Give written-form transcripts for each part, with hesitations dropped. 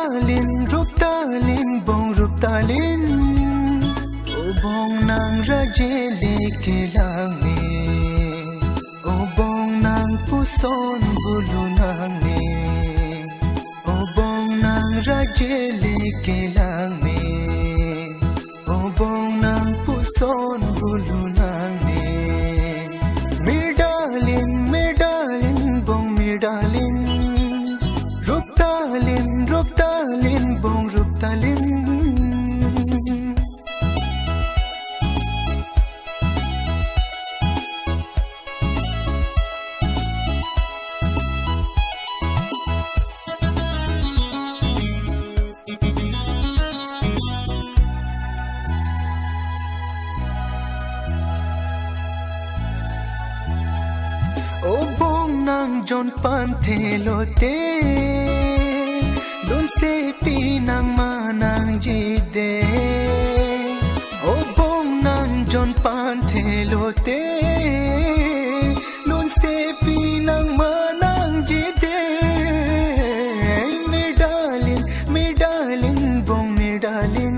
rup talin bong rup talin o bong nang rajele ke lange o bong nang puson bulu nange o bong nang rajele ke lange o bong nang puson bulu nange medalin bong medalin rup talin bong rup talin o bong nang jon pan thelo te don se pi nang manang jide o bong nang jon pan thelo te don se pi nang manang jide medalin bong medalin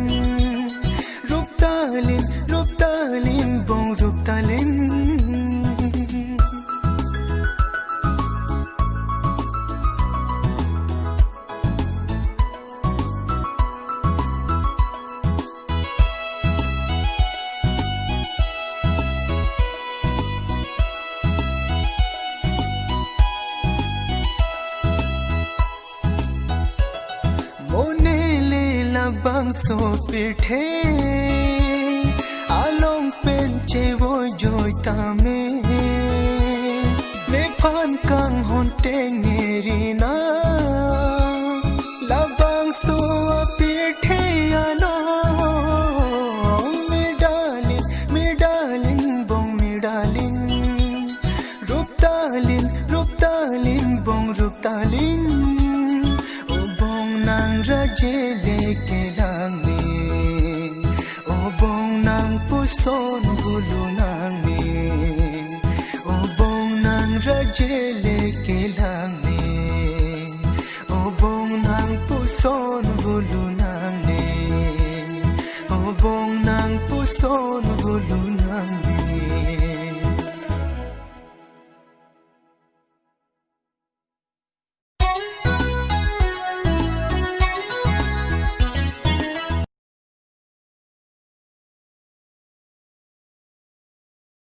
rup talin bong rup talin bang so pithe along pen che wo joy ta me ne phan kang hon te ngeri na la bang so pithe along medalin bong medalin rup talin bong rup talin o bong nang rajele ke lange o bong nang puson bulu nange o bong nang rajele ke lange o bong nang puson bulu nange o bong nang puson bulu nange